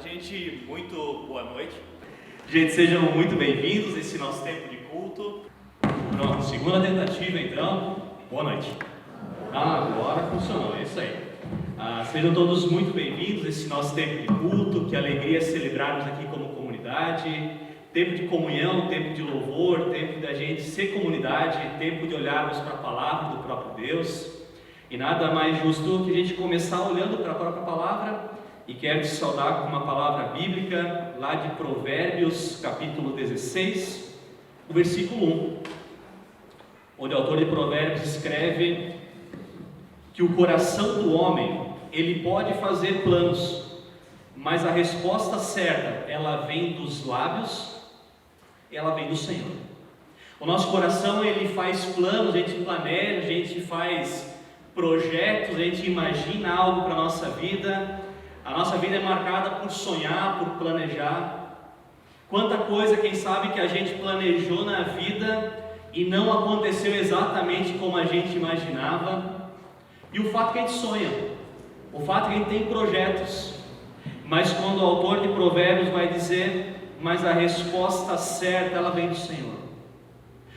Gente, muito boa noite. Gente, sejam muito bem-vindos a esse nosso tempo de culto. Pronto, segunda tentativa então. Boa noite. Agora funcionou, é isso aí. Sejam todos muito bem-vindos a esse nosso tempo de culto. Que alegria celebrarmos aqui como comunidade. Tempo de comunhão, tempo de louvor, tempo da gente ser comunidade, tempo de olharmos para a palavra do próprio Deus. E nada mais justo que a gente começar olhando para a própria palavra. E quero te saudar com uma palavra bíblica, lá de Provérbios, capítulo 16, o versículo 1, onde o autor de Provérbios escreve que o coração do homem, ele pode fazer planos, mas a resposta certa, ela vem dos lábios, ela vem do Senhor. O nosso coração, ele faz planos, a gente planeja, a gente faz projetos, a gente imagina algo para a nossa vida. A nossa vida é marcada por sonhar, por planejar. Quanta coisa, quem sabe, que a gente planejou na vida e não aconteceu exatamente como a gente imaginava. E o fato que a gente sonha, o fato que a gente tem projetos, mas quando o autor de Provérbios vai dizer, mas a resposta certa, ela vem do Senhor.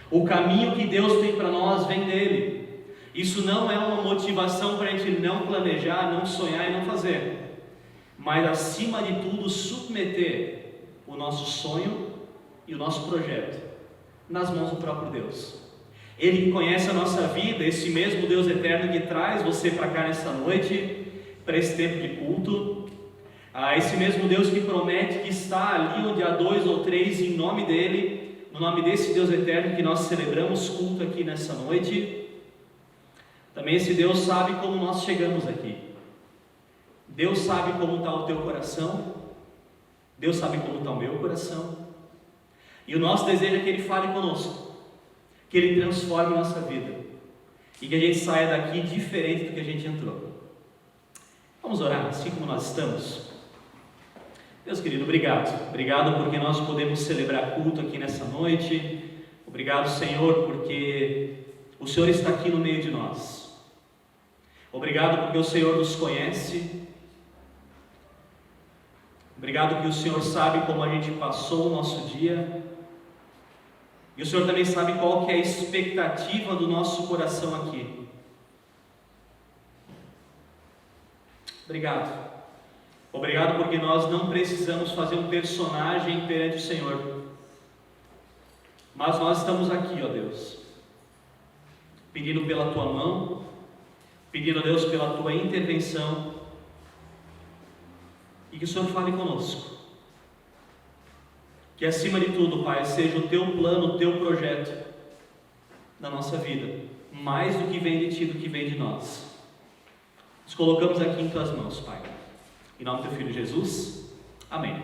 O caminho que Deus tem para nós vem dele. Isso não é uma motivação para a gente não planejar, não sonhar e não fazer. Mas acima de tudo submeter o nosso sonho e o nosso projeto nas mãos do próprio Deus. Ele que conhece a nossa vida, esse mesmo Deus eterno que traz você para cá nessa noite, para esse tempo de culto, esse mesmo Deus que promete que está ali onde há 2 ou 3 em nome dele, no nome desse Deus eterno que nós celebramos culto aqui nessa noite. Também esse Deus sabe como nós chegamos aqui. Deus sabe como está o teu coração, Deus sabe como está o meu coração, e o nosso desejo é que Ele fale conosco, que Ele transforme a nossa vida, e que a gente saia daqui diferente do que a gente entrou. Vamos orar, assim como nós estamos. Deus querido, obrigado porque nós podemos celebrar culto aqui nessa noite. Obrigado, Senhor, porque o Senhor está aqui no meio de nós. Obrigado porque o Senhor nos conhece. Obrigado que o Senhor sabe como a gente passou o nosso dia. E o Senhor também sabe qual que é a expectativa do nosso coração aqui. Obrigado porque nós não precisamos fazer um personagem perante o Senhor. Mas nós estamos aqui, ó Deus, pedindo pela Tua mão, pedindo a Deus pela Tua intervenção, e que o Senhor fale conosco. Que acima de tudo, Pai, seja o Teu plano, o Teu projeto na nossa vida, mais do que vem de Ti, do que vem de nós. Nos colocamos aqui em Tuas mãos, Pai. Em nome do Teu Filho Jesus, amém.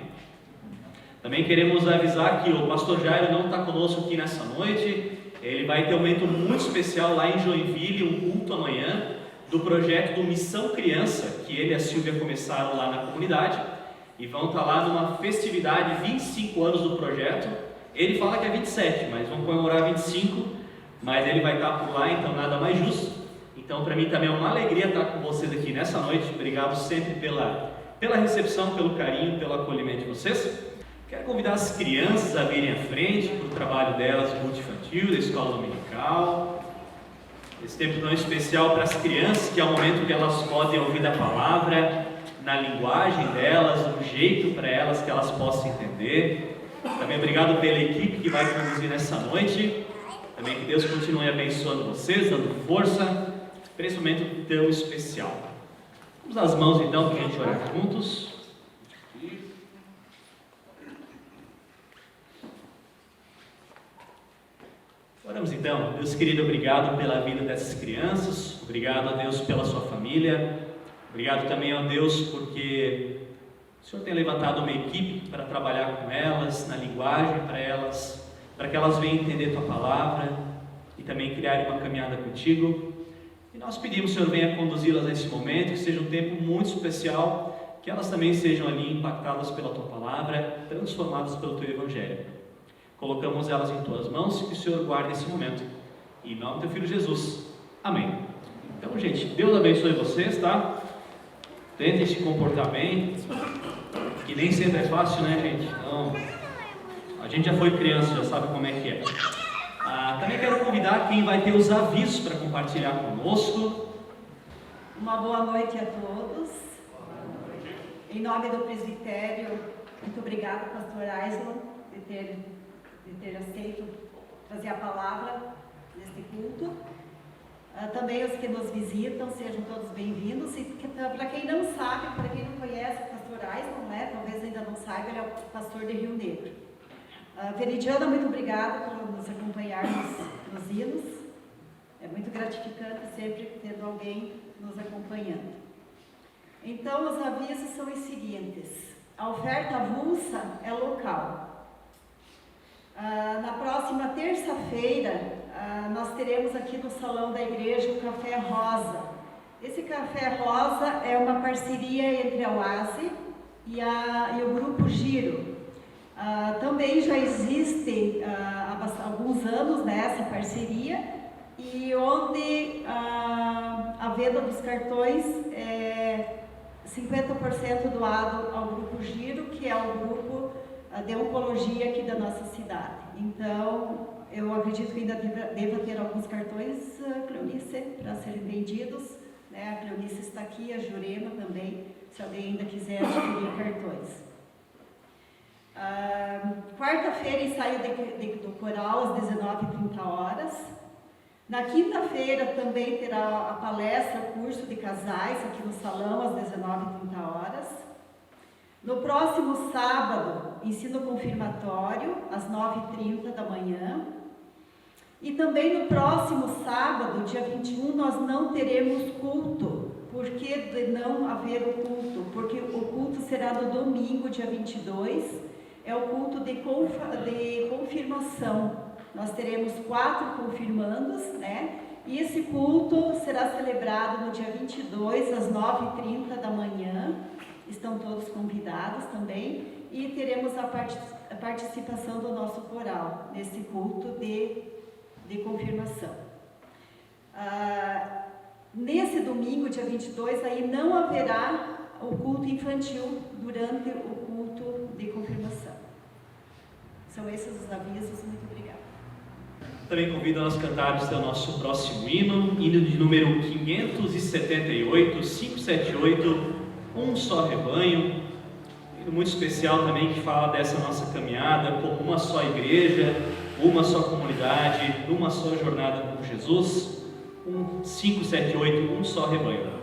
Também queremos avisar que o pastor Jairo não está conosco aqui nessa noite. Ele vai ter um momento muito especial lá em Joinville, um culto amanhã, do projeto do Missão Criança, que ele e a Silvia começaram lá na comunidade, e vão estar lá numa festividade, 25 anos do projeto. Ele fala que é 27, mas vão comemorar 25, mas ele vai estar por lá, então nada mais justo. Então para mim também é uma alegria estar com vocês aqui nessa noite. Obrigado sempre pela recepção, pelo carinho, pelo acolhimento de vocês. Quero convidar as crianças a virem à frente para o trabalho delas de culto infantil, da escola dominical. Esse tempo tão especial para as crianças, que é o momento que elas podem ouvir da palavra, na linguagem delas, um jeito para elas que elas possam entender. Também obrigado pela equipe que vai conduzir nessa noite. Também que Deus continue abençoando vocês, dando força para esse momento tão especial. Vamos às mãos então para a gente orar juntos. Oramos então. Deus querido, obrigado pela vida dessas crianças, obrigado a Deus pela sua família, obrigado também a Deus porque o Senhor tem levantado uma equipe para trabalhar com elas, na linguagem para elas, para que elas venham entender Tua palavra e também criarem uma caminhada contigo. E nós pedimos, Senhor, venha conduzi-las nesse momento, que seja um tempo muito especial, que elas também sejam ali impactadas pela Tua palavra, transformadas pelo Teu Evangelho. Colocamos elas em Tuas mãos, que o Senhor guarde esse momento. Em nome do Teu Filho Jesus. Amém. Então, gente, Deus abençoe vocês, tá? Tentem se comportar bem. E nem sempre é fácil, né, gente? Então, a gente já foi criança, já sabe como é que é. Também quero convidar quem vai ter os avisos para compartilhar conosco. Uma boa noite a todos. Em nome do presbitério, muito obrigada, pastor Aislan, de ter aceito trazer a palavra neste culto. Também os que nos visitam, sejam todos bem-vindos. E para quem não sabe, para quem não conhece o pastor Aislan, né, talvez ainda não saiba, ele é o pastor de Rio Negro. Veridiana, muito obrigada por nos acompanhar nos hinos. É muito gratificante sempre tendo alguém nos acompanhando. Então, os avisos são os seguintes. A oferta avulsa é local. Na próxima terça-feira, nós teremos aqui no salão da igreja o Café Rosa. Esse Café Rosa é uma parceria entre a UASE e o Grupo Giro. Também já existe há alguns anos, né, essa parceria, e onde a venda dos cartões é 50% doado ao Grupo Giro, que é o grupo de oncologia aqui da nossa cidade. Então, eu acredito que ainda deva ter alguns cartões, Cleonice, para serem vendidos. Né? A Cleonice está aqui, a Jurema também, se alguém ainda quiser adquirir cartões. Quarta-feira, ensaio do coral às 19h30. Na quinta-feira também terá a palestra, o curso de casais aqui no salão às 19h30. No próximo sábado, ensino confirmatório às 9h30 da manhã. E também no próximo sábado, dia 21, nós não teremos culto. Por que de não haver o culto? Porque o culto será no domingo, dia 22, é o culto de confirmação. Nós teremos 4 confirmandos, né? E esse culto será celebrado no dia 22, às 9h30 da manhã. Estão todos convidados também. E teremos a participação do nosso coral nesse culto de confirmação. Nesse domingo, dia 22, aí não haverá o culto infantil durante o culto de confirmação. São esses os avisos. Muito obrigada. Também convido nós cantarmos o nosso próximo hino de número 578, 578, Um Só Rebanho. Hino muito especial também que fala dessa nossa caminhada como uma só igreja, uma só comunidade, uma só jornada com Jesus. 578, Um Só Rebanho.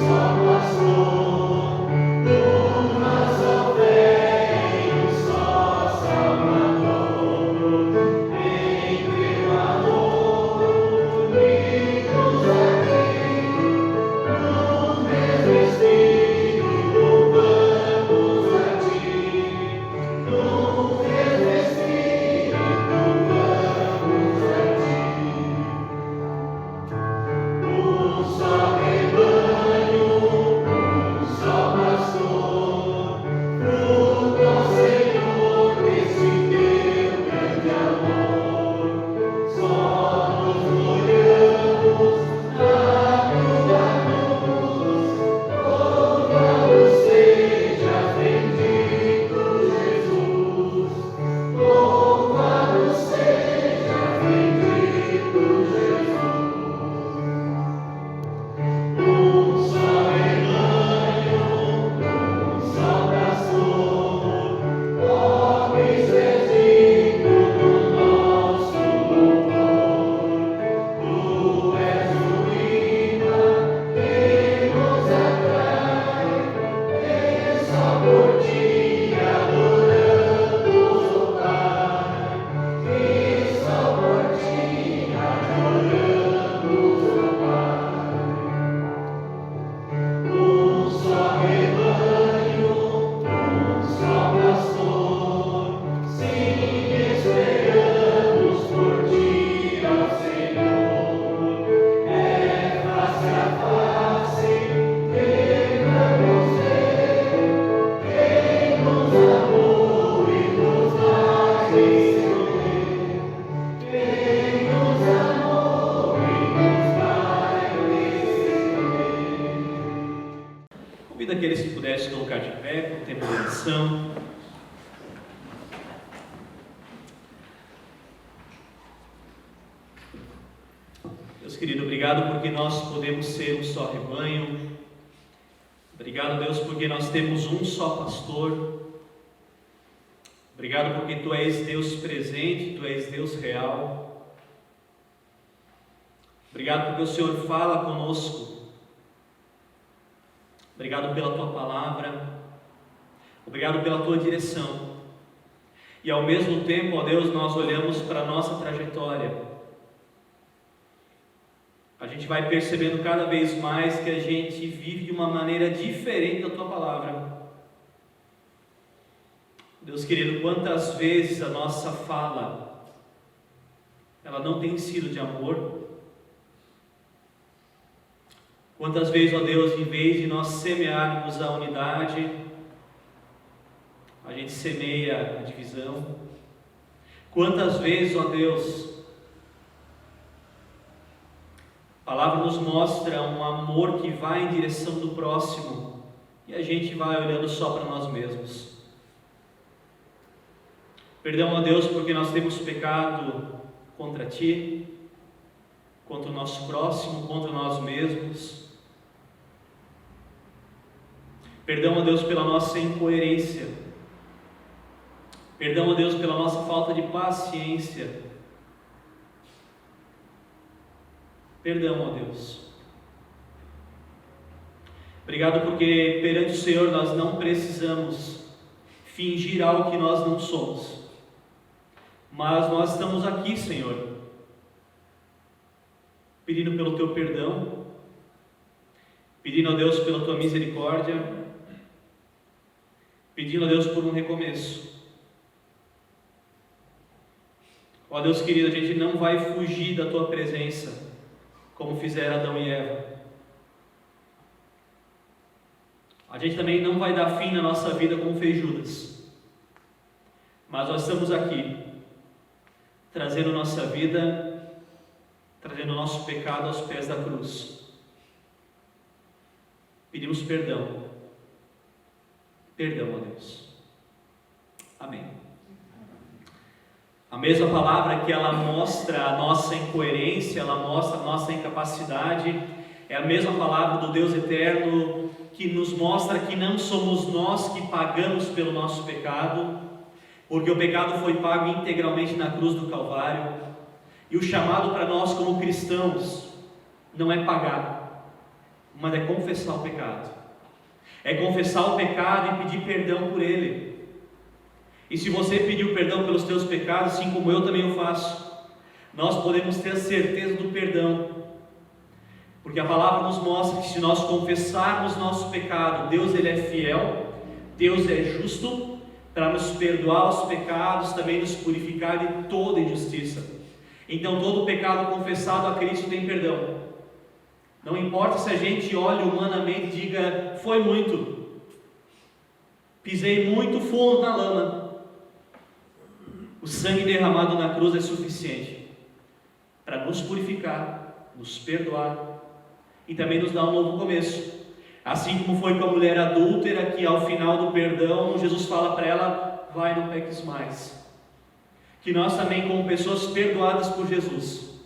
Só pastor. se colocar de pé para o tempo de oração. Deus querido, obrigado porque nós podemos ser um só rebanho. Obrigado, Deus, porque nós temos um só pastor. Obrigado porque Tu és Deus presente, Tu és Deus real. Obrigado porque o Senhor fala conosco. Obrigado pela Tua palavra. Obrigado pela Tua direção. E ao mesmo tempo, ó Deus, nós olhamos para a nossa trajetória. A gente vai percebendo cada vez mais que a gente vive de uma maneira diferente da Tua palavra. Deus querido, quantas vezes a nossa fala, ela não tem sido de amor? Quantas vezes, ó Deus, em vez de nós semearmos a unidade, a gente semeia a divisão? Quantas vezes, ó Deus, a palavra nos mostra um amor que vai em direção do próximo e a gente vai olhando só para nós mesmos. Perdão a Deus porque nós temos pecado contra Ti, contra o nosso próximo, contra nós mesmos. Perdão a Deus pela nossa incoerência. Perdão a Deus pela nossa falta de paciência. Perdão, ó Deus. Obrigado porque perante o Senhor nós não precisamos fingir algo que nós não somos. Mas nós estamos aqui, Senhor, pedindo pelo Teu perdão, pedindo a Deus pela Tua misericórdia, pedindo a Deus por um recomeço. Ó Deus querido, a gente não vai fugir da Tua presença, como fizeram Adão e Eva. A gente também não vai dar fim na nossa vida como fez Judas. Mas nós estamos aqui, trazendo nossa vida, trazendo nosso pecado aos pés da cruz. Pedimos perdão. Perdão a Deus. Amém. A mesma palavra que ela mostra a nossa incoerência, ela mostra a nossa incapacidade, é a mesma palavra do Deus eterno que nos mostra que não somos nós que pagamos pelo nosso pecado, porque o pecado foi pago integralmente na cruz do Calvário, e o chamado para nós como cristãos não é pagar, mas é confessar o pecado. É confessar o pecado e pedir perdão por ele. E se você pediu perdão pelos teus pecados, assim como eu também o faço, nós podemos ter a certeza do perdão. Porque a palavra nos mostra que se nós confessarmos nosso pecado, Deus ele é fiel, Deus é justo, para nos perdoar os pecados, também nos purificar de toda injustiça. Então todo pecado confessado a Cristo tem perdão. Não importa se a gente olhe humanamente e diga, foi muito, pisei muito fundo na lama. O sangue derramado na cruz é suficiente para nos purificar, nos perdoar e também nos dar um novo começo. Assim como foi com a mulher adúltera, que ao final do perdão, Jesus fala para ela, vai, não peques mais. Que nós também, como pessoas perdoadas por Jesus,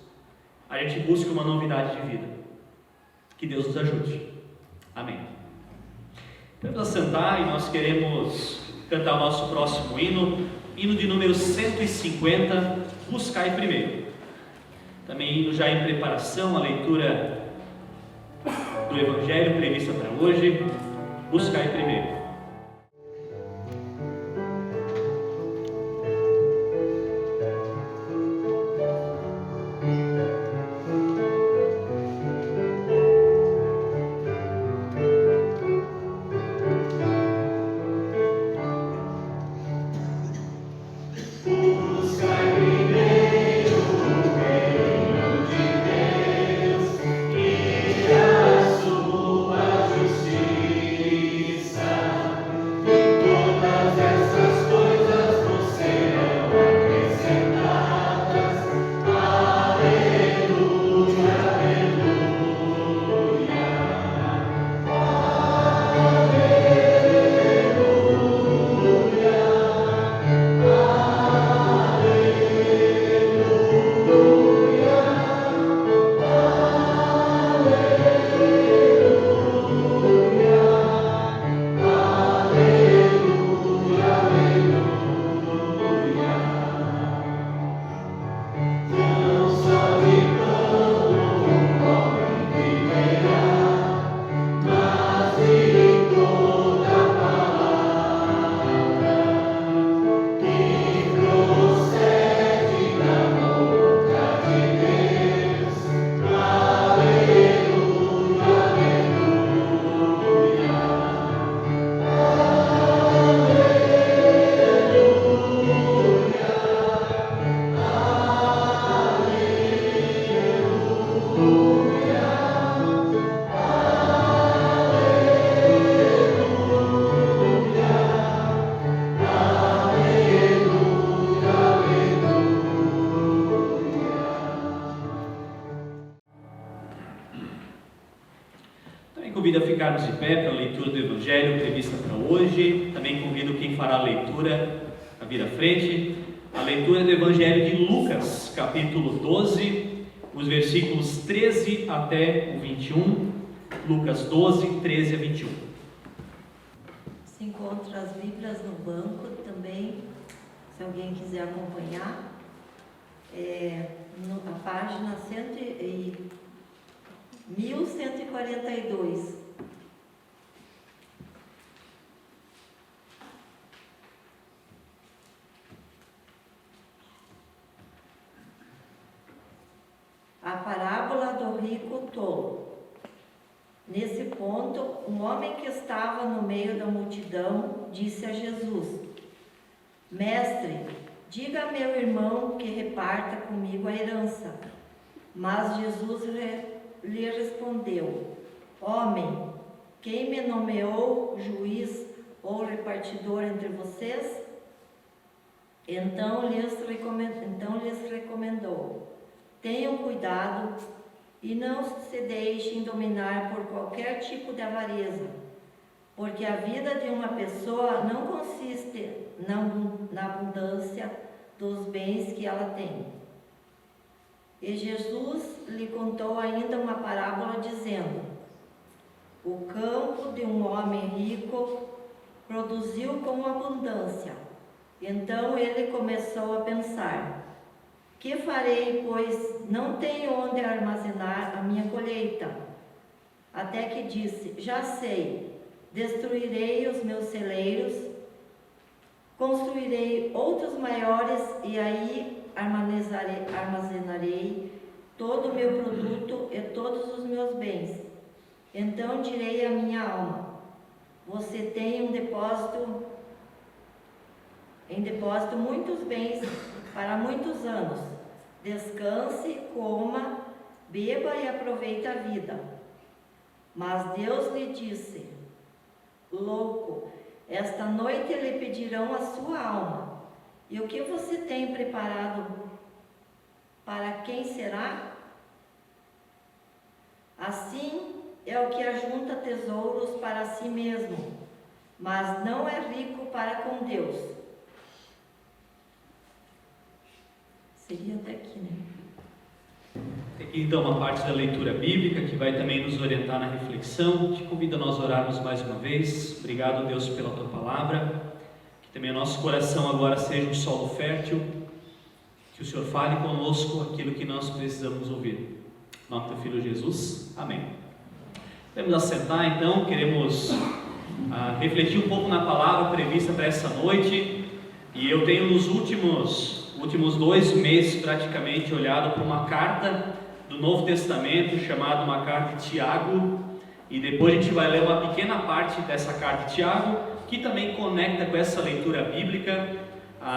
a gente busque uma novidade de vida. Que Deus nos ajude. Amém. Vamos assentar e nós queremos cantar o nosso próximo hino, hino de número 150, Buscai Primeiro. Também hino já em preparação, a leitura do Evangelho prevista para hoje, Buscai Primeiro. Justiça convido a ficarmos de pé para a leitura do Evangelho prevista para hoje. Também convido quem fará a leitura a vir à frente. A leitura do Evangelho de Lucas, capítulo 12, os versículos 13 até o 21. Lucas 12, 13 a 21. Se encontra as Bíblias no banco também, se alguém quiser acompanhar. A página 1142. A parábola do rico tolo. Nesse ponto, um homem que estava no meio da multidão disse a Jesus: Mestre, diga a meu irmão que reparta comigo a herança. Mas Jesus lhe respondeu: Homem, quem me nomeou juiz ou repartidor entre vocês? Então lhes recomendou: Tenham cuidado e não se deixem dominar por qualquer tipo de avareza, porque a vida de uma pessoa não consiste na abundância dos bens que ela tem. E Jesus lhe contou ainda uma parábola dizendo: O campo de um homem rico produziu com abundância. Então ele começou a pensar: Que farei, pois não tenho onde armazenar a minha colheita? Até que disse: Já sei, destruirei os meus celeiros, construirei outros maiores e aí armazenarei todo o meu produto e todos os meus bens. Então direi à minha alma: Você tem em depósito muitos bens para muitos anos. Descanse, coma, beba e aproveite a vida. Mas Deus lhe disse: Louco, esta noite lhe pedirão a sua alma. E o que você tem preparado, para quem será? Assim é o que ajunta tesouros para si mesmo, mas não é rico para com Deus. Seria até aqui, né? Aqui então uma parte da leitura bíblica que vai também nos orientar na reflexão. Te convido a nós orarmos mais uma vez. Obrigado, Deus, pela Tua Palavra. Que também o nosso coração agora seja um solo fértil. Que o Senhor fale conosco aquilo que nós precisamos ouvir. Em nome do Teu Filho Jesus. Amém. Vamos assentar então. Queremos refletir um pouco na palavra prevista para essa noite. E eu tenho nos últimos 2 meses praticamente olhado para uma carta do Novo Testamento chamada uma carta de Tiago, e depois a gente vai ler uma pequena parte dessa carta de Tiago que também conecta com essa leitura bíblica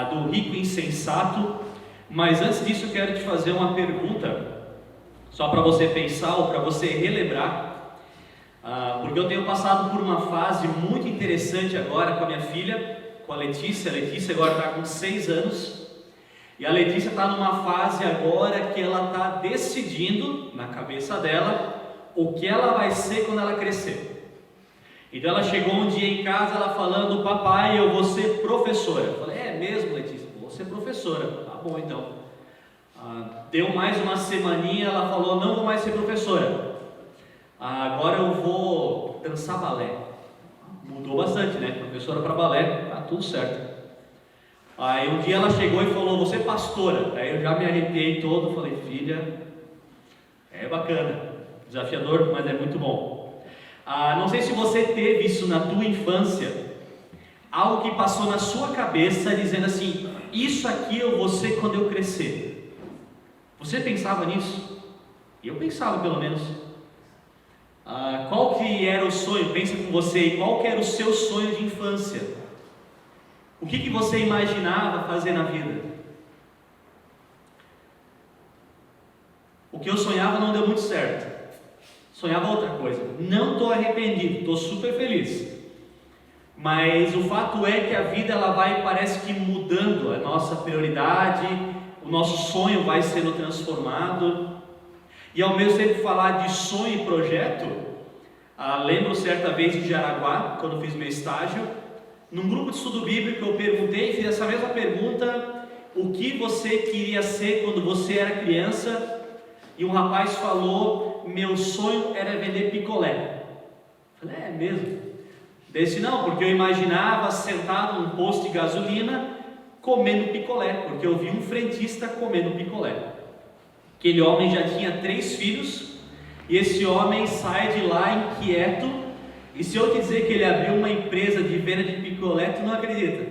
do rico insensato. Mas antes disso eu quero te fazer uma pergunta só para você pensar ou para você relembrar, porque eu tenho passado por uma fase muito interessante agora com a minha filha, com a Letícia. A Letícia agora está com 6 anos. E a Letícia está numa fase agora que ela está decidindo na cabeça dela o que ela vai ser quando ela crescer. Então ela chegou um dia em casa, ela falando: Papai, eu vou ser professora. Eu falei: É mesmo, Letícia? Vou ser professora. Tá bom então. Deu mais uma semaninha, ela falou: Não vou mais ser professora. Agora eu vou dançar balé. Mudou bastante, né? Professora para balé, tá tudo certo. Aí um dia ela chegou e falou: Você é pastora? Aí eu já me arrepiei todo, falei: Filha, é bacana, desafiador, mas é muito bom. Não sei se você teve isso na tua infância, algo que passou na sua cabeça dizendo assim: Isso aqui eu vou ser quando eu crescer. Você pensava nisso? Eu pensava, pelo menos. Qual que era o sonho? Pensa com você, qual que era o seu sonho de infância? O que você imaginava fazer na vida? O que eu sonhava não deu muito certo. Sonhava outra coisa. Não estou arrependido, estou super feliz. Mas o fato é que a vida ela vai, parece que mudando a nossa prioridade, o nosso sonho vai sendo transformado. E ao mesmo tempo falar de sonho e projeto, Lembro certa vez em Jaraguá, quando fiz meu estágio, num grupo de estudo bíblico eu fiz essa mesma pergunta: o que você queria ser quando você era criança? E um rapaz falou: meu sonho era vender picolé. Eu falei: é mesmo? Desse não, porque eu imaginava sentado num posto de gasolina comendo picolé, porque eu vi um frentista comendo picolé. Aquele homem já tinha 3 filhos, e esse homem sai de lá inquieto, e se eu te dizer que ele abriu uma empresa de venda de picolé, tu não acredita.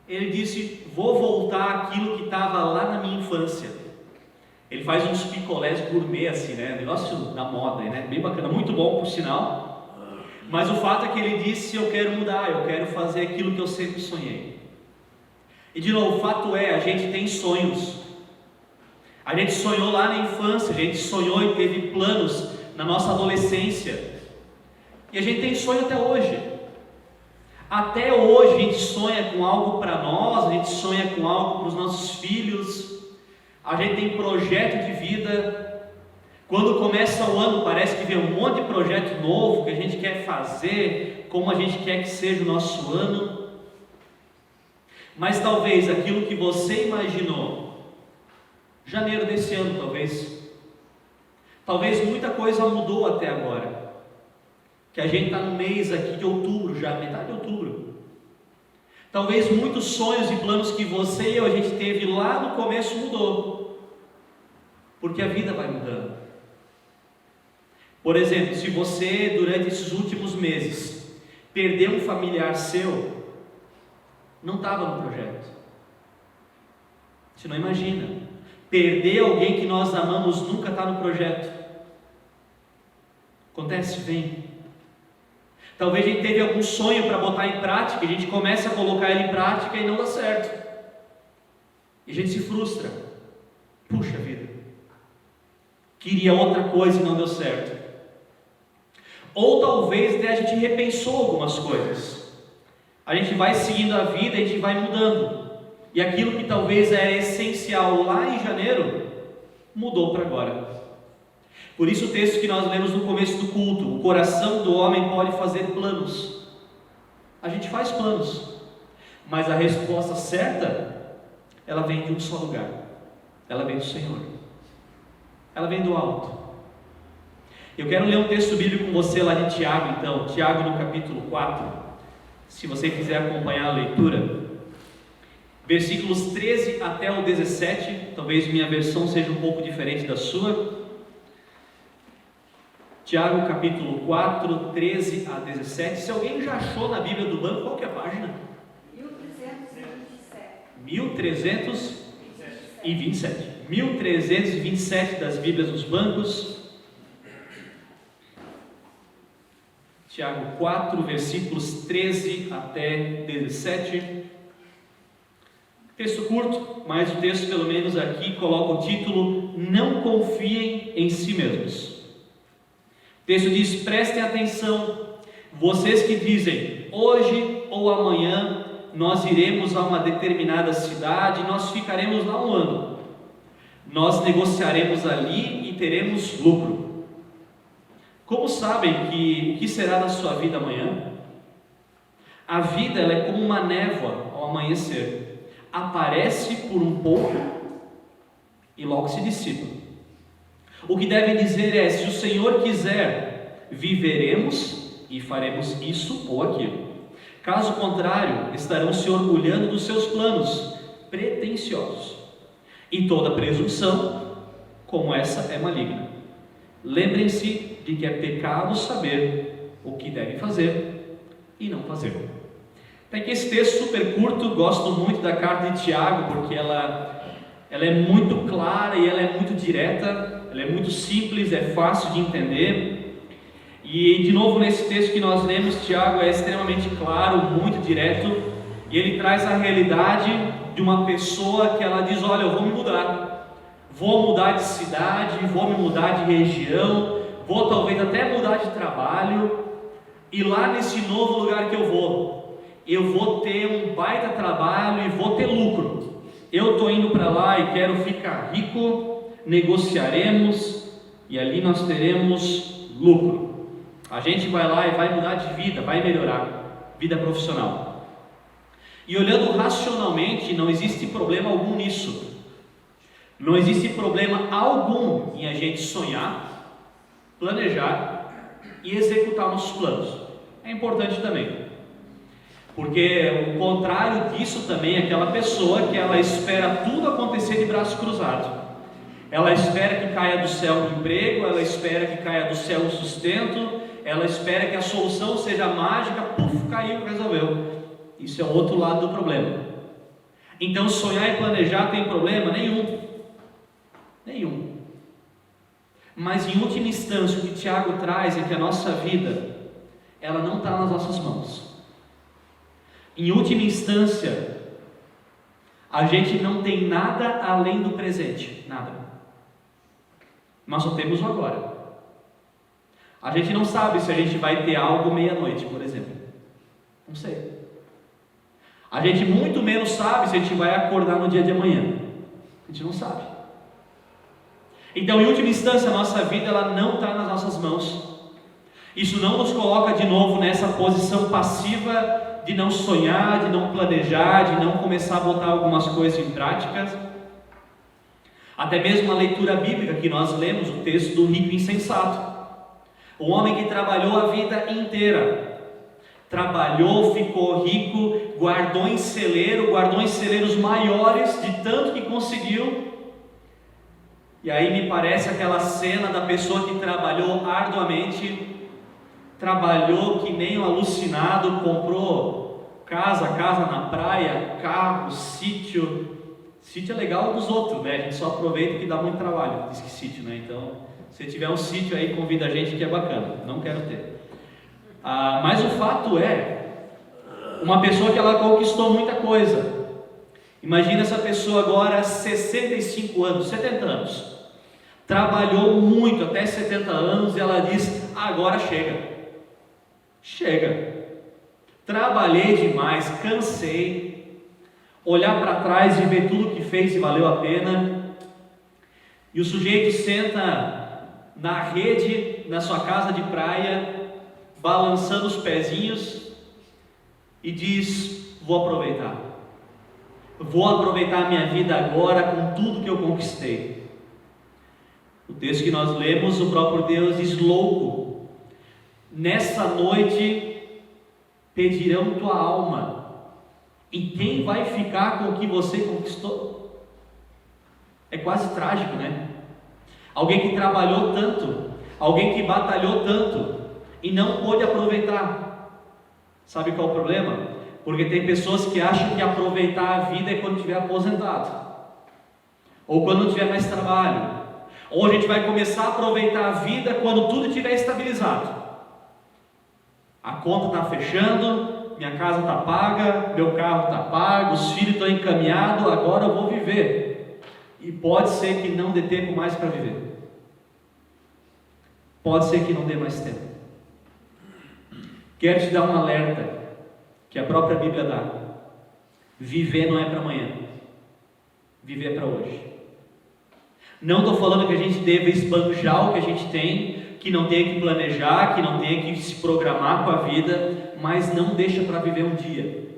Ele disse: vou voltar àquilo que estava lá na minha infância. Ele faz uns picolés gourmet assim, né? Negócio da moda, né? Bem bacana, muito bom por sinal. Mas o fato é que ele disse: eu quero mudar, eu quero fazer aquilo que eu sempre sonhei. E de novo, o fato é, a gente tem sonhos. A gente sonhou lá na infância, a gente sonhou e teve planos na nossa adolescência. E a gente tem sonho até hoje. Até hoje a gente sonha com algo para nós, a gente sonha com algo para os nossos filhos. A gente tem projeto de vida. Quando começa o ano, parece que vem um monte de projeto novo que a gente quer fazer, como a gente quer que seja o nosso ano. Mas talvez aquilo que você imaginou, janeiro desse ano talvez muita coisa mudou até agora, que a gente está no mês aqui de outubro, já metade de outubro. Talvez muitos sonhos e planos que você e eu a gente teve lá no começo mudou, porque a vida vai mudando. Por exemplo, se você durante esses últimos meses perdeu um familiar seu, não estava no projeto. Você não imagina. Perder alguém que nós amamos nunca está no projeto. Acontece, vem. Talvez a gente teve algum sonho para botar em prática, a gente começa a colocar ele em prática e não dá certo. E a gente se frustra. Puxa vida. Queria outra coisa e não deu certo. Ou talvez a gente repensou algumas coisas. A gente vai seguindo a vida, a gente vai mudando. E aquilo que talvez era essencial lá em janeiro, mudou para agora. Por isso o texto que nós lemos no começo do culto: o coração do homem pode fazer planos. A gente faz planos, mas a resposta certa, ela vem de um só lugar. Ela vem do Senhor. Ela vem do alto. Eu quero ler um texto bíblico com você lá de Tiago, então. Tiago no capítulo 4. Se você quiser acompanhar a leitura. Versículos 13 até o 17. Talvez minha versão seja um pouco diferente da sua. Tiago capítulo 4, 13 a 17. Se alguém já achou na Bíblia do banco, qual que é a página? 1327. 1327 das Bíblias dos bancos. Tiago 4, versículos 13 até 17. Texto curto, mas o texto pelo menos aqui coloca o título: não confiem em si mesmos. O texto diz: prestem atenção, vocês que dizem, hoje ou amanhã nós iremos a uma determinada cidade e nós ficaremos lá um ano. Nós negociaremos ali e teremos lucro. Como sabem o que será da sua vida amanhã? A vida ela é como uma névoa ao amanhecer. Aparece por um pouco e logo se dissipa. O que devem dizer é: se o Senhor quiser, viveremos e faremos isso ou aquilo. Caso contrário, estarão se orgulhando dos seus planos pretensiosos. E toda presunção como essa é maligna. Lembrem-se de que é pecado saber o que devem fazer e não fazer. Tem que esse texto super curto, gosto muito da carta de Tiago, porque ela é muito clara e ela é muito direta, ela é muito simples, é fácil de entender. E de novo nesse texto que nós lemos, Tiago é extremamente claro, muito direto, e ele traz a realidade de uma pessoa que ela diz: olha, eu vou me mudar de cidade, vou me mudar de região, vou talvez até mudar de trabalho, e lá nesse novo lugar que eu vou ter um baita trabalho e vou ter lucro. Eu estou indo para lá e quero ficar rico, negociaremos e ali nós teremos lucro. A gente vai lá e vai mudar de vida, vai melhorar, vida profissional. E olhando racionalmente, não existe problema algum nisso. Não existe problema algum em a gente sonhar, planejar e executar nossos planos. É importante também. Porque o contrário disso também é aquela pessoa que ela espera tudo acontecer de braço cruzado. Ela espera que caia do céu o emprego, ela espera que caia do céu o sustento, ela espera que a solução seja mágica, puf, caiu, resolveu. Isso é o outro lado do problema. Então sonhar e planejar tem problema nenhum. Nenhum. Mas em última instância, o que Tiago traz é que a nossa vida, ela não está nas nossas mãos. Em última instância, a gente não tem nada além do presente, nada. Nós só temos o agora. A gente não sabe se a gente vai ter algo meia-noite, por exemplo. Não sei. A gente muito menos sabe se a gente vai acordar no dia de amanhã. A gente não sabe. Então, em última instância, a nossa vida ela não está nas nossas mãos. Isso não nos coloca de novo nessa posição passiva de não sonhar, de não planejar, de não começar a botar algumas coisas em práticas. Até mesmo a leitura bíblica que nós lemos, o texto do rico insensato. O homem que trabalhou a vida inteira, trabalhou, ficou rico, guardou em celeiros maiores de tanto que conseguiu. E aí me parece aquela cena da pessoa que trabalhou arduamente, trabalhou que nem um alucinado, comprou casa na praia, carro, sítio. Sítio é legal dos outros, né? A gente só aproveita que dá muito trabalho, diz que sítio, né? Então, se tiver um sítio aí, convida a gente que é bacana, não quero ter. Mas o fato é, uma pessoa que ela conquistou muita coisa. Imagina essa pessoa agora, 65 anos, 70 anos. Trabalhou muito até 70 anos e ela diz, agora chega. Chega. Trabalhei demais, cansei. Olhar para trás e ver tudo que fez e valeu a pena. E o sujeito senta na rede, na sua casa de praia, balançando os pezinhos e diz, vou aproveitar a minha vida agora com tudo que eu conquistei. O texto que nós lemos, o próprio Deus diz, louco, nessa noite pedirão tua alma, e quem vai ficar com o que você conquistou? É quase trágico, né? Alguém que trabalhou tanto, alguém que batalhou tanto e não pôde aproveitar. Sabe qual é o problema? Porque tem pessoas que acham que aproveitar a vida é quando estiver aposentado, ou quando não tiver mais trabalho, ou a gente vai começar a aproveitar a vida quando tudo estiver estabilizado. A conta está fechando, minha casa está paga, meu carro está pago, os filhos estão encaminhados, agora eu vou viver. E pode ser que não dê tempo mais para viver. Pode ser que não dê mais tempo. Quero te dar um alerta que a própria Bíblia dá. Viver não é para amanhã. Viver é para hoje. Não estou falando que a gente deva esbanjar o que a gente tem, que não tenha que planejar, que não tenha que se programar com a vida, mas não deixa para viver um dia.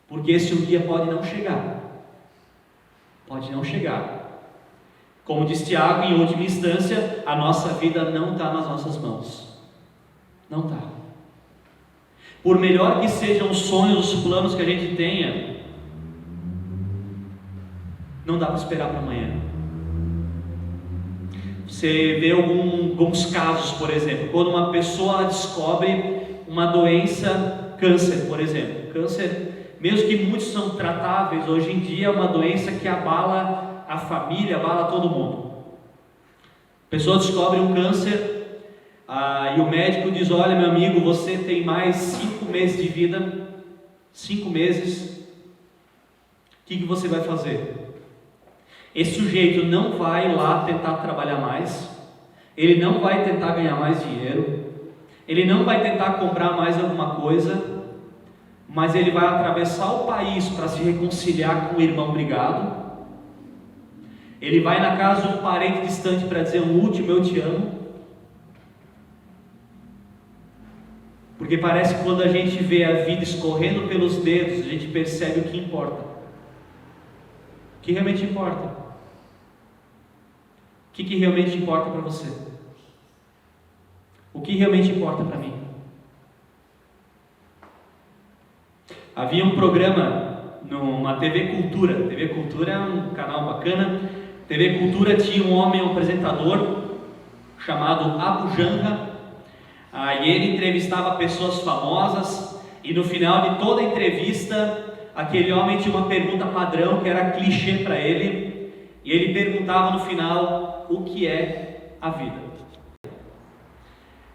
Porque esse um dia pode não chegar. Pode não chegar. Como diz Tiago, em última instância, a nossa vida não está nas nossas mãos. Não está. Por melhor que sejam os sonhos, os planos que a gente tenha, não dá para esperar para amanhã. Você vê alguns casos, por exemplo, quando uma pessoa descobre uma doença, câncer, por exemplo. Câncer, mesmo que muitos são tratáveis, hoje em dia é uma doença que abala a família, abala todo mundo. A pessoa descobre um câncer, e o médico diz, olha meu amigo, você tem mais 5 meses de vida, 5 meses, o que você vai fazer? Esse sujeito não vai lá tentar trabalhar mais, ele não vai tentar ganhar mais dinheiro, ele não vai tentar comprar mais alguma coisa, mas ele vai atravessar o país para se reconciliar com o irmão brigado, ele vai na casa de um parente distante para dizer um último eu te amo, Porque parece que quando a gente vê a vida escorrendo pelos dedos, a gente percebe o que importa. O que realmente importa? O que realmente importa para você? O que realmente importa para mim? Havia um programa numa TV Cultura. TV Cultura é um canal bacana. TV Cultura tinha um homem, um apresentador, chamado Abu Janra. E ele entrevistava pessoas famosas. E no final de toda a entrevista, aquele homem tinha uma pergunta padrão, que era clichê para ele. E ele perguntava no final, o que é a vida?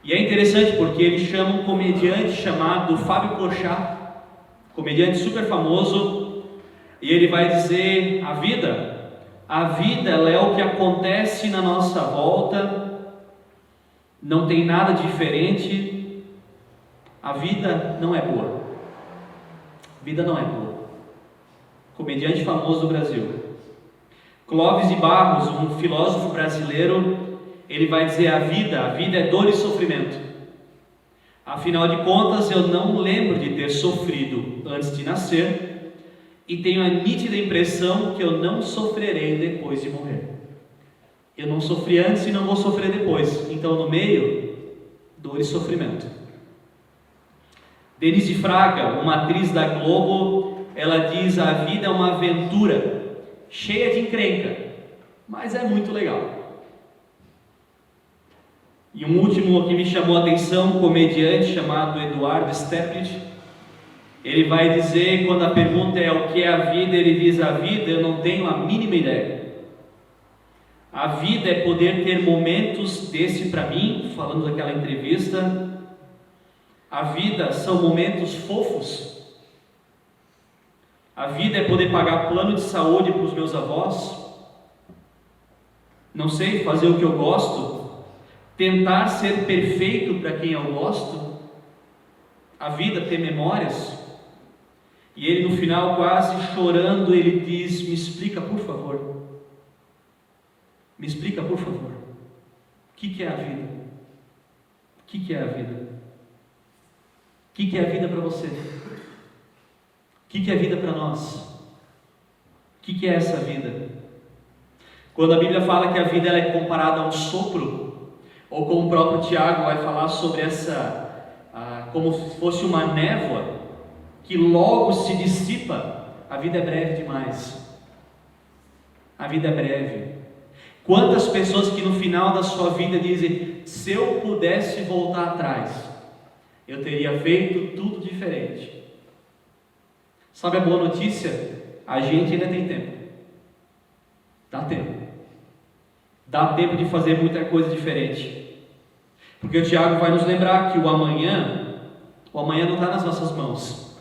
E é interessante porque ele chama um comediante chamado Fábio Porchat, comediante super famoso, e ele vai dizer: a vida ela é o que acontece na nossa volta, não tem nada diferente, a vida não é boa. A vida não é boa. Comediante famoso do Brasil. Clóvis de Barros, um filósofo brasileiro, ele vai dizer: a vida é dor e sofrimento. Afinal de contas, eu não lembro de ter sofrido antes de nascer e tenho a nítida impressão que eu não sofrerei depois de morrer. Eu não sofri antes e não vou sofrer depois. Então, no meio, dor e sofrimento. Denise Fraga, uma atriz da Globo, ela diz: a vida é uma aventura cheia de encrenca, mas é muito legal. E um último que me chamou a atenção, um comediante chamado Eduardo Steplitz, ele vai dizer, quando a pergunta é o que é a vida, ele diz: a vida eu não tenho a mínima ideia. A vida é poder ter momentos desse para mim, falando daquela entrevista. A vida são momentos fofos. A vida é poder pagar plano de saúde para os meus avós. Não sei, fazer o que eu gosto. Tentar ser perfeito para quem eu gosto. A vida, ter memórias. E ele no final, quase chorando, ele diz: me explica por favor. Me explica por favor. O que é a vida? O que é a vida? O que é a vida para você? O que é a vida para nós? O que é essa vida? Quando a Bíblia fala que a vida ela é comparada a um sopro, ou como o próprio Tiago vai falar sobre como se fosse uma névoa, que logo se dissipa, a vida é breve demais. A vida é breve. Quantas pessoas que no final da sua vida dizem: se eu pudesse voltar atrás, eu teria feito tudo diferente. Sabe a boa notícia? A gente ainda tem tempo. Dá tempo. Dá tempo de fazer muita coisa diferente. Porque o Tiago vai nos lembrar que o amanhã não está nas nossas mãos.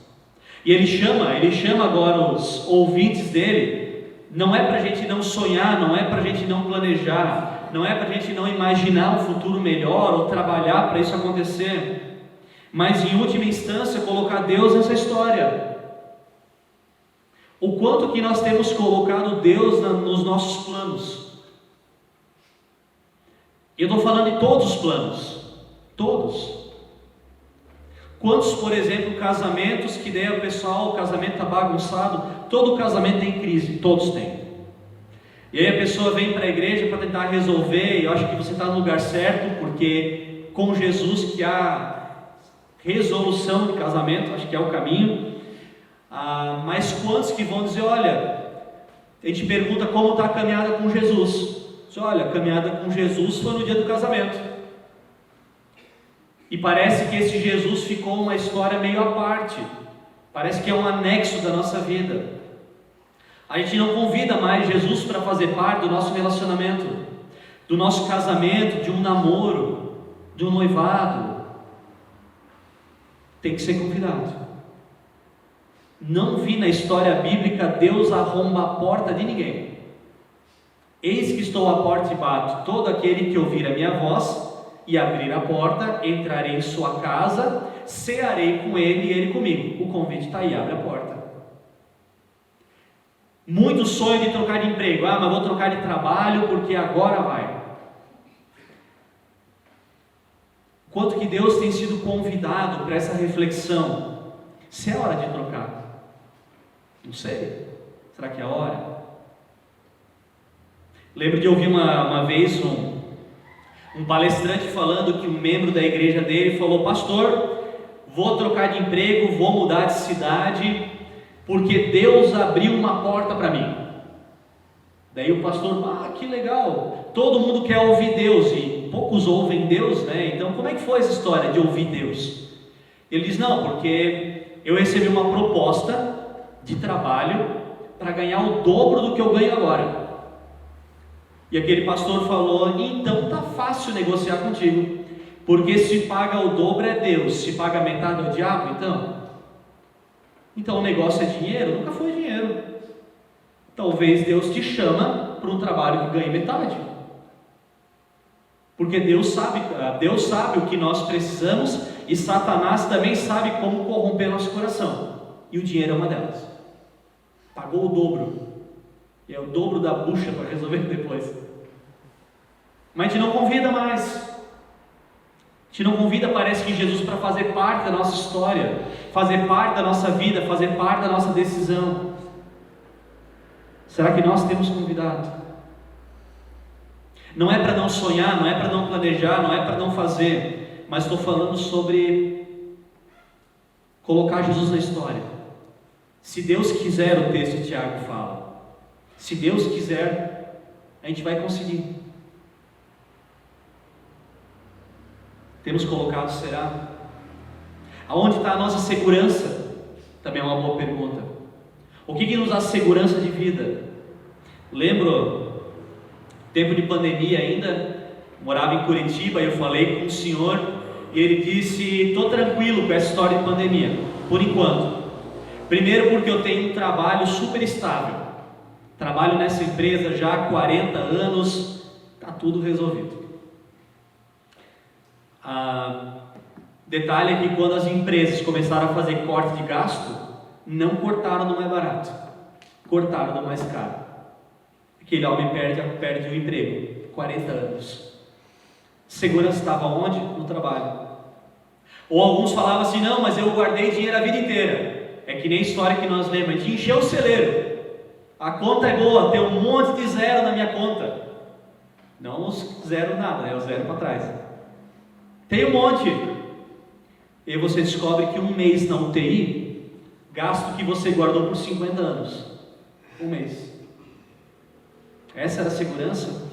E ele chama agora os ouvintes dele, não é para a gente não sonhar, não é para a gente não planejar, não é para a gente não imaginar um futuro melhor ou trabalhar para isso acontecer, mas em última instância colocar Deus nessa história. O quanto que nós temos colocado Deus nos nossos planos. Eu estou falando de todos os planos, todos. Quantos, por exemplo, casamentos que daí o pessoal, o casamento está bagunçado, todo casamento tem crise, todos têm. E aí a pessoa vem para a igreja para tentar resolver, e eu acho que você está no lugar certo, porque com Jesus que há resolução de casamento, acho que é o caminho. Mas quantos que vão dizer: olha, a gente pergunta como está a caminhada com Jesus. Diz: olha, a caminhada com Jesus foi no dia do casamento. E parece que esse Jesus ficou uma história meio à parte. Parece que é um anexo da nossa vida. A gente não convida mais Jesus para fazer parte do nosso relacionamento, do nosso casamento, de um namoro, de um noivado. Tem que ser convidado. Não vi na história bíblica Deus arromba a porta de ninguém. Eis que estou à porta e bato. Todo aquele que ouvir a minha voz e abrir a porta, entrarei em sua casa, cearei com ele e ele comigo. O convite está aí, abre a porta. Muito sonho de trocar de emprego. Mas vou trocar de trabalho porque agora vai. Quanto que Deus tem sido convidado para essa reflexão? Se é hora de trocar? Não sei. Será que é hora? Lembro de ouvir uma vez um palestrante falando que um membro da igreja dele falou: pastor, vou trocar de emprego, vou mudar de cidade, porque Deus abriu uma porta para mim. Daí o pastor: que legal, todo mundo quer ouvir Deus e poucos ouvem Deus, né? Então como é que foi essa história de ouvir Deus? Ele diz: não, porque eu recebi uma proposta de trabalho para ganhar o dobro do que eu ganho agora. E aquele pastor falou: então tá fácil negociar contigo, porque se paga o dobro é Deus, se paga a metade é o diabo. Então o negócio é dinheiro? Nunca foi dinheiro. Talvez Deus te chama para um trabalho que ganhe metade, porque Deus sabe o que nós precisamos, e Satanás também sabe como corromper nosso coração, e o dinheiro é uma delas. Pagou o dobro, e é o dobro da bucha para resolver depois. Mas a gente não convida mais. A gente não convida, parece que Jesus, para fazer parte da nossa história, fazer parte da nossa vida, fazer parte da nossa decisão. Será que nós temos convidado? Não é para não sonhar, não é para não planejar, não é para não fazer, mas estou falando sobre colocar Jesus na história. Se Deus quiser, o texto de Tiago fala, se Deus quiser, a gente vai conseguir. Temos colocado, será? Aonde está a nossa segurança? Também é uma boa pergunta. O que nos dá segurança de vida? Lembro, tempo de pandemia ainda, morava em Curitiba, e eu falei com um senhor, e ele disse: estou tranquilo com essa história de pandemia, por enquanto. Primeiro porque eu tenho um trabalho super estável, trabalho nessa empresa já há 40 anos, está tudo resolvido. Detalhe é que quando as empresas começaram a fazer corte de gasto, não cortaram no mais barato, cortaram no mais caro. Aquele homem perde o emprego, 40 anos. Segurança estava onde? No trabalho. Ou alguns falavam assim: não, mas eu guardei dinheiro a vida inteira. É que nem a história que nós lemos: a gente encheu o celeiro, a conta é boa, tem um monte de zero na minha conta. Não os zero nada, é o zero para trás. Tem um monte. E você descobre que um mês na UTI, gasto que você guardou por 50 anos. Um mês. Essa era a segurança?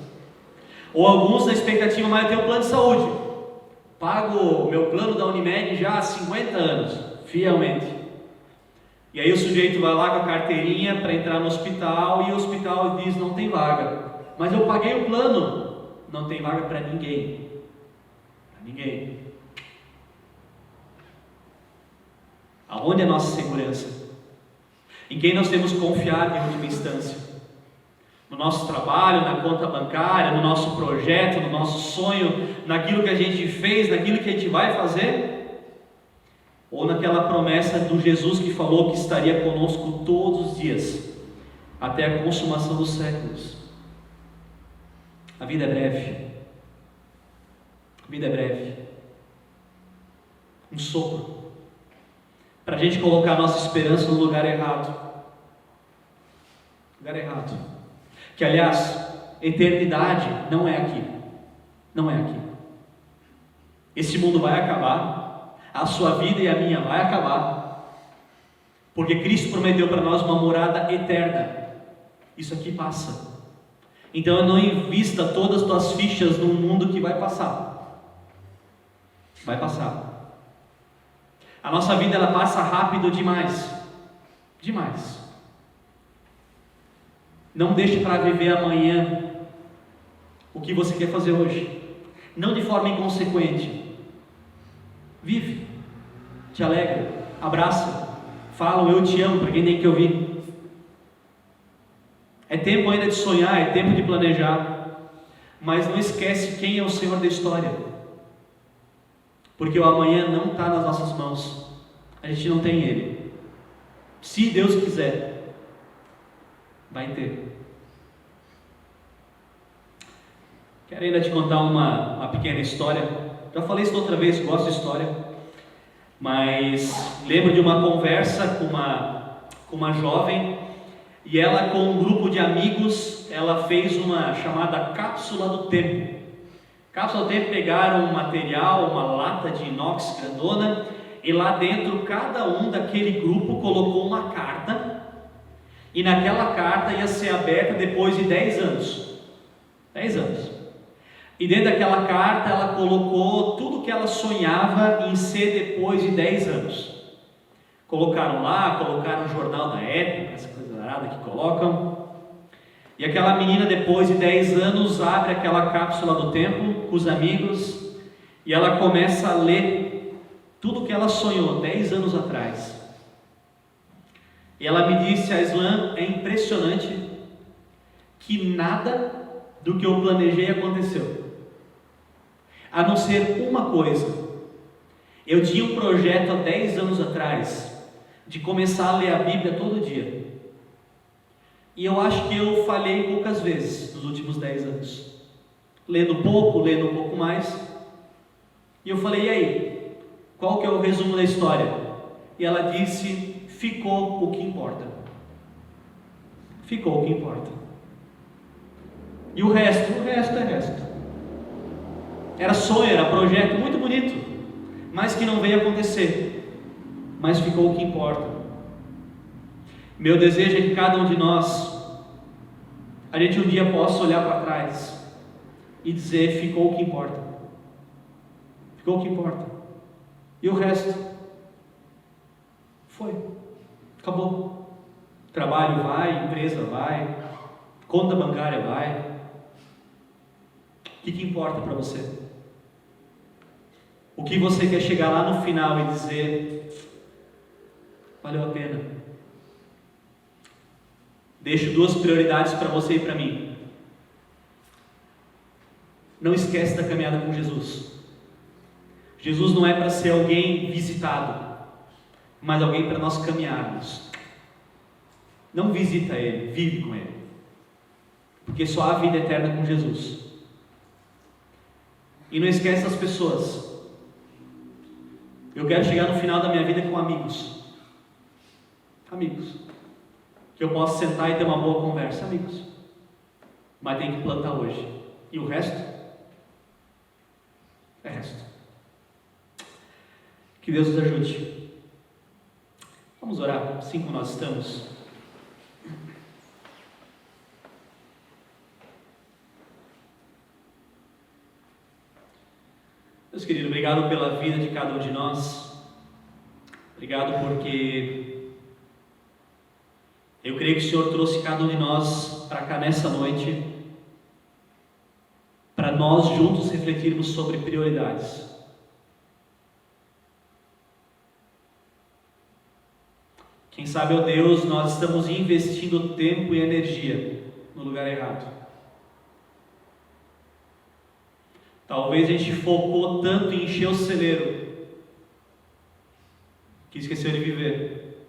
Ou alguns na expectativa: mas eu tenho um plano de saúde, pago o meu plano da Unimed já há 50 anos, fielmente. E aí o sujeito vai lá com a carteirinha para entrar no hospital, e o hospital diz: não tem vaga. Mas eu paguei o plano. Não tem vaga para ninguém. Ninguém. Aonde é a nossa segurança? Em quem nós temos confiado em última instância? No nosso trabalho, na conta bancária, no nosso projeto, no nosso sonho, naquilo que a gente fez, naquilo que a gente vai fazer? Ou naquela promessa do Jesus que falou que estaria conosco todos os dias, até a consumação dos séculos? A vida é breve. A vida é breve. Um sopro para a gente colocar a nossa esperança no lugar errado. Lugar errado. Que, aliás, eternidade não é aqui. Não é aqui. Esse mundo vai acabar. A sua vida e a minha vai acabar. Porque Cristo prometeu para nós uma morada eterna. Isso aqui passa. Então não invista todas as tuas fichas num mundo que vai passar. Vai passar. A nossa vida, ela passa rápido demais. Demais. Não deixe para viver amanhã o que você quer fazer hoje. Não de forma inconsequente. Vive. Te alegra. Abraça. Fala um eu te amo para quem tem que ouvir. É tempo ainda de sonhar, é tempo de planejar. Mas não esquece quem é o Senhor da história. Porque o amanhã não está nas nossas mãos. A gente não tem Ele. Se Deus quiser, vai ter. Quero ainda te contar uma pequena história Já falei isso outra vez, gosto de história, mas lembro de uma conversa com uma jovem, e ela, com um grupo de amigos, ela fez uma chamada cápsula do tempo. Cápsula do tempo: pegaram um material, uma lata de inox grandona, e lá dentro cada um daquele grupo colocou uma carta, e naquela carta ia ser aberta depois de 10 anos. 10 anos. E dentro daquela carta ela colocou tudo que ela sonhava em ser depois de 10 anos. Colocaram lá, colocaram o jornal da época, essa coisa arada que colocam. E aquela menina, depois de 10 anos, abre aquela cápsula do tempo com os amigos, e ela começa a ler tudo que ela sonhou 10 anos atrás. E ela me disse: Aislan, é impressionante que nada do que eu planejei aconteceu, a não ser uma coisa. Eu tinha um projeto há 10 anos atrás de começar a ler a Bíblia todo dia, e eu acho que eu falhei poucas vezes nos últimos 10 anos, lendo um pouco mais. E eu falei: e aí, qual que é o resumo da história? E ela disse: ficou o que importa. Ficou o que importa. E o resto é resto. Era sonho, era projeto muito bonito, mas que não veio acontecer. Mas ficou o que importa. Meu desejo é que cada um de nós, a gente um dia possa olhar para trás e dizer: ficou o que importa. Ficou o que importa. E o resto foi. Acabou. Trabalho vai, empresa vai, conta bancária vai. O que importa para você? O que você quer chegar lá no final e dizer: valeu a pena? Deixo 2 prioridades para você e para mim. Não esquece da caminhada com Jesus. Jesus não é para ser alguém visitado, mas alguém para nós caminharmos. Não visita Ele, vive com Ele, porque só há vida eterna com Jesus. E não esquece as pessoas. Eu quero chegar no final da minha vida com amigos, que eu possa sentar e ter uma boa conversa, amigos, mas tem que plantar hoje, e o resto é resto. Que Deus nos ajude. Vamos orar, assim como nós estamos. Deus querido, obrigado pela vida de cada um de nós. Obrigado porque eu creio que o Senhor trouxe cada um de nós para cá nessa noite, para nós juntos refletirmos sobre prioridades. Quem sabe, ó Deus, nós estamos investindo tempo e energia no lugar errado. Talvez a gente focou tanto em encher o celeiro que esqueceu de viver.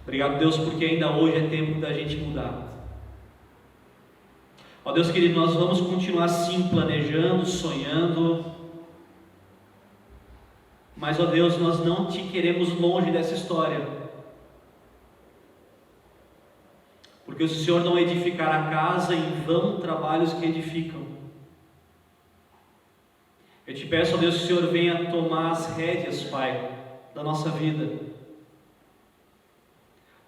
Obrigado, Deus, porque ainda hoje é tempo da gente mudar. Ó Deus querido, nós vamos continuar sim planejando, sonhando, mas ó Deus, nós não te queremos longe dessa história, porque se o Senhor não edificar a casa, em vão trabalhos que edificam. Eu te peço, ó Deus, que o Senhor venha tomar as rédeas, Pai, da nossa vida.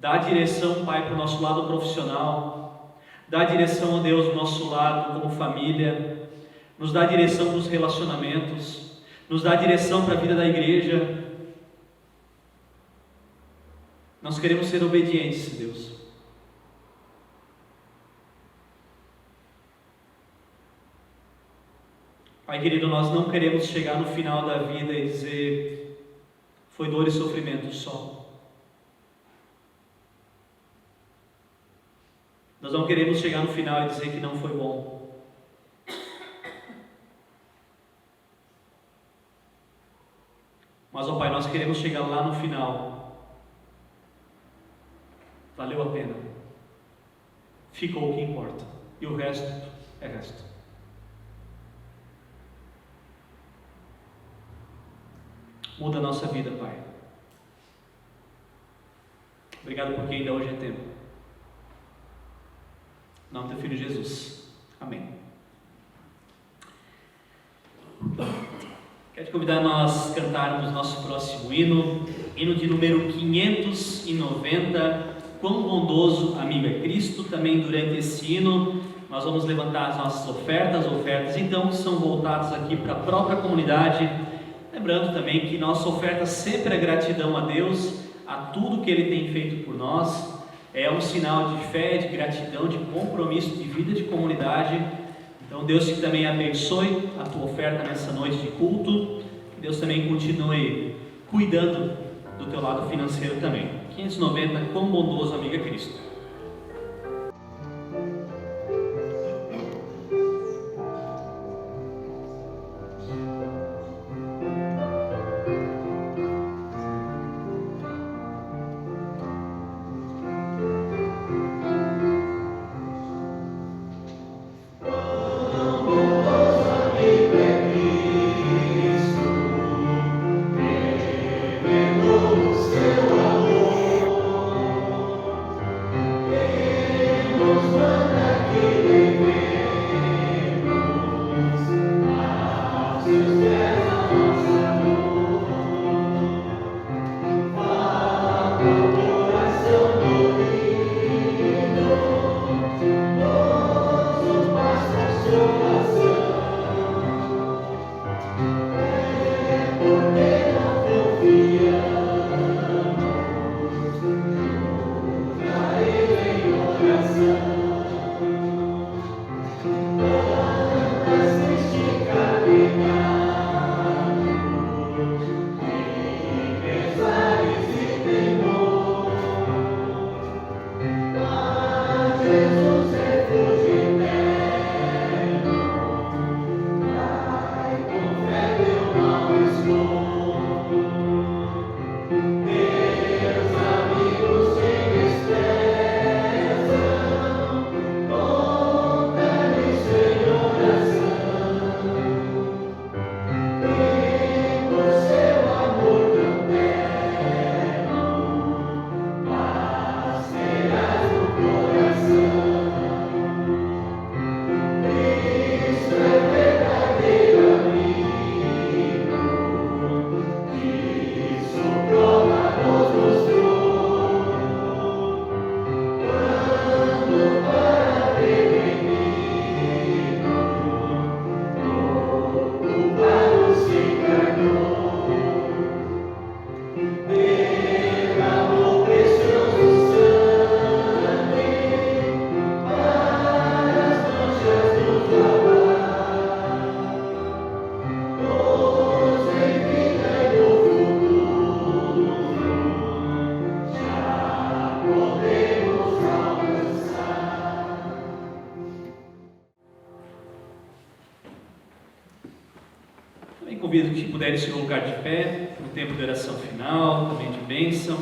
Dá a direção, Pai, para o nosso lado profissional. Dá a direção, ó Deus, do nosso lado como família. Nos dá a direção para os relacionamentos. Nos dá a direção para a vida da igreja. Nós queremos ser obedientes, Deus. Pai querido, nós não queremos chegar no final da vida e dizer: foi dor e sofrimento só. Nós não queremos chegar no final e dizer que não foi bom. Mas, ó Pai, nós queremos chegar lá no final valeu a pena, ficou o que importa, e o resto é resto. Muda a nossa vida, Pai. Obrigado porque ainda hoje é tempo. Em nome do teu Filho Jesus. Amém. Quero te convidar a nós cantarmos nosso próximo hino de número 590, Quão bondoso amigo é Cristo. Também durante esse hino nós vamos levantar as nossas ofertas então que são voltadas aqui para a própria comunidade, lembrando também que nossa oferta sempre é gratidão a Deus, a tudo que Ele tem feito por nós, é um sinal de fé, de gratidão, de compromisso, de vida de comunidade. Então Deus que também abençoe a tua oferta nessa noite de culto, que Deus também continue cuidando do teu lado financeiro também. 590, Quão bondoso amigo é Cristo. Convido que puderem se colocar de pé no tempo de oração final, também de bênção.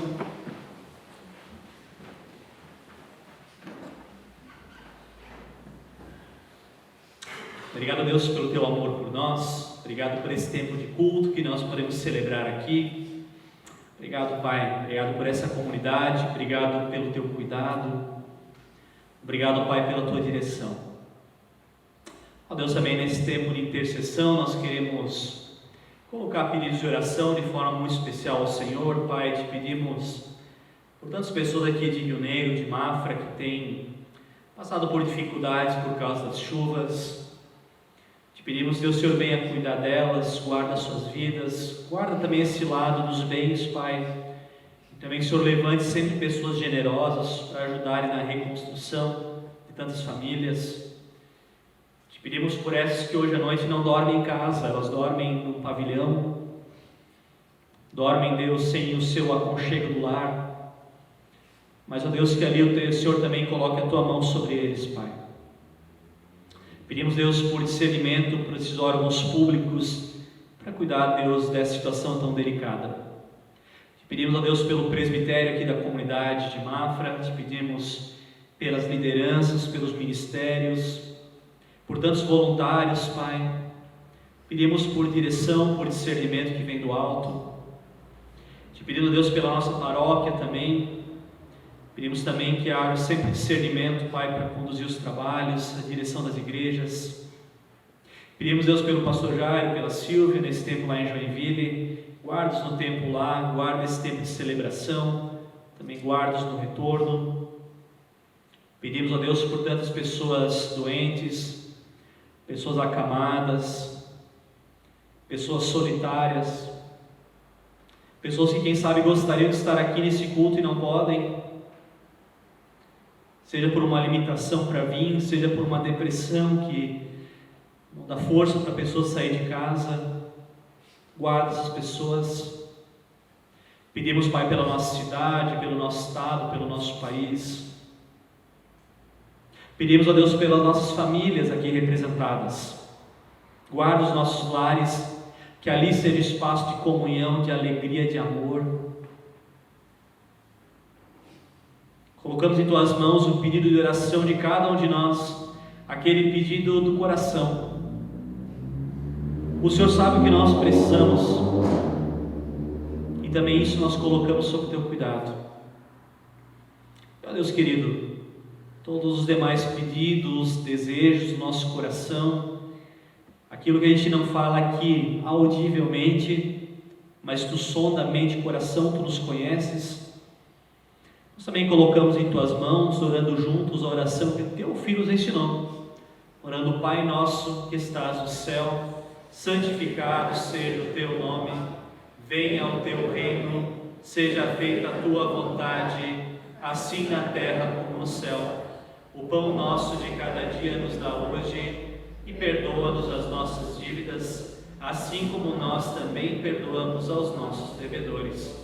Obrigado a Deus pelo teu amor por nós, obrigado por esse tempo de culto que nós podemos celebrar aqui. Obrigado, Pai, obrigado por essa comunidade, obrigado pelo teu cuidado, obrigado, Pai, pela tua direção. Ó Deus, também nesse tempo de intercessão nós queremos colocar pedidos de oração de forma muito especial ao Senhor. Pai, te pedimos por tantas pessoas aqui de Rio Negro, de Mafra, que têm passado por dificuldades por causa das chuvas. Te pedimos que o Senhor venha cuidar delas, guarda as suas vidas, guarda também esse lado dos bens, Pai. E também que o Senhor levante sempre pessoas generosas para ajudarem na reconstrução de tantas famílias. Pedimos por essas que hoje à noite não dormem em casa, elas dormem no pavilhão, dormem, Deus, sem o seu aconchego do lar, mas, ó Deus, que ali o Senhor também coloque a tua mão sobre eles, Pai. Pedimos, Deus, por discernimento para esses órgãos públicos, para cuidar, Deus, dessa situação tão delicada. Pedimos, ó Deus, pelo presbitério aqui da comunidade, comunidade de Mafra, te pedimos pelas lideranças, pelos ministérios, por tantos voluntários, Pai. Pedimos por direção, por discernimento que vem do alto. Te pedimos, Deus, pela nossa paróquia também. Pedimos também que haja sempre discernimento, Pai, para conduzir os trabalhos, a direção das igrejas. Pedimos, Deus, pelo pastor Jairo, pela Silvia, nesse tempo lá em Joinville. Guarda-os no tempo lá, guarda esse tempo de celebração, também guarda-os no retorno. Pedimos a Deus por tantas pessoas doentes, pessoas acamadas, pessoas solitárias, pessoas que quem sabe gostariam de estar aqui nesse culto e não podem, seja por uma limitação para vir, seja por uma depressão que não dá força para a pessoa sair de casa. Guarda essas pessoas. Pedimos, Pai, pela nossa cidade, pelo nosso estado, pelo nosso país. Pedimos a Deus pelas nossas famílias aqui representadas. Guarda os nossos lares, que ali seja espaço de comunhão, de alegria, de amor. Colocamos em Tuas mãos o pedido de oração de cada um de nós, aquele pedido do coração. O Senhor sabe o que nós precisamos, e também isso nós colocamos sob o Teu cuidado. Ó Deus querido, todos os demais pedidos, desejos do nosso coração, aquilo que a gente não fala aqui audivelmente, mas Tu sonda a mente e coração, Tu nos conheces. Nós também colocamos em Tuas mãos, orando juntos a oração que Teu Filho nos ensinou, orando: Pai nosso que estás no céu, santificado seja o Teu nome, venha o Teu reino, seja feita a Tua vontade, assim na terra como no céu. O pão nosso de cada dia nos dá hoje, e perdoa-nos as nossas dívidas, assim como nós também perdoamos aos nossos devedores.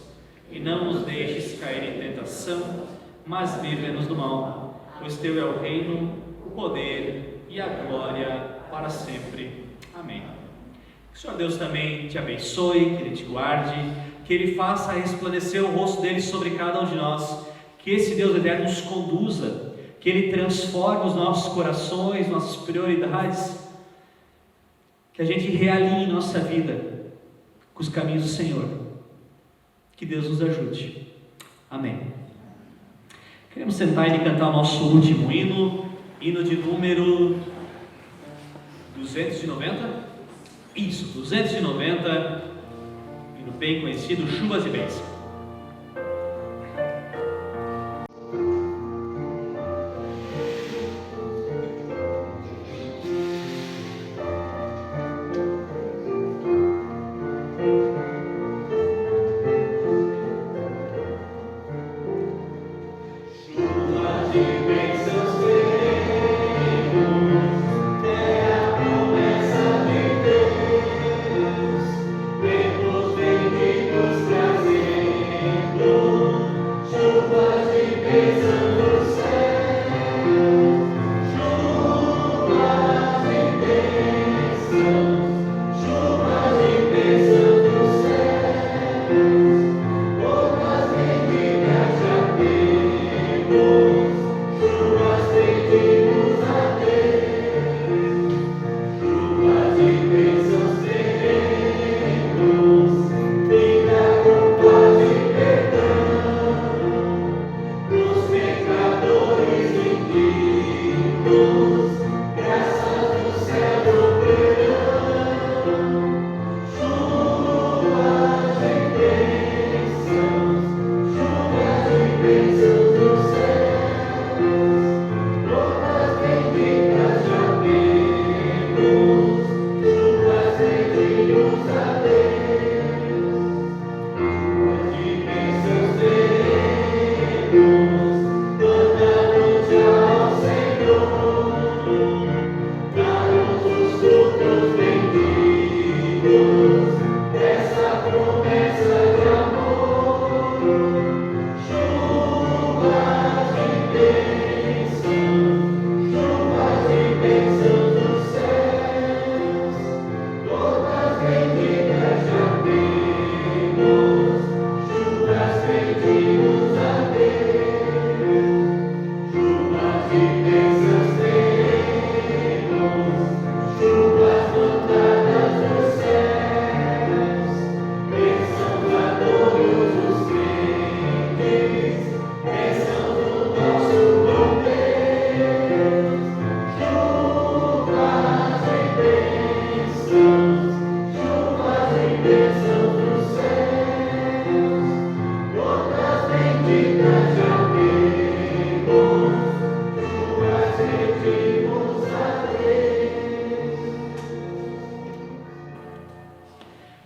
E não nos deixes cair em tentação, mas livra-nos do mal, pois Teu é o reino, o poder e a glória para sempre. Amém. Que o Senhor Deus também te abençoe, que Ele te guarde, que Ele faça resplandecer o rosto dEle sobre cada um de nós, que esse Deus eterno nos conduza, que Ele transforme os nossos corações, nossas prioridades, que a gente realinhe nossa vida com os caminhos do Senhor. Que Deus nos ajude. Amém. Queremos sentar e cantar o nosso último hino, hino de número 290. Isso, 290, hino bem conhecido, Chuvas e Bênçãos.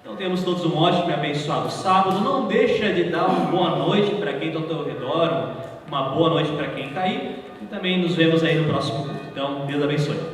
Então temos todos um ótimo e abençoado sábado. Não deixa de dar uma boa noite para quem está ao teu redor, uma boa noite para quem está aí. E também nos vemos aí no próximo culto. Então, Deus abençoe.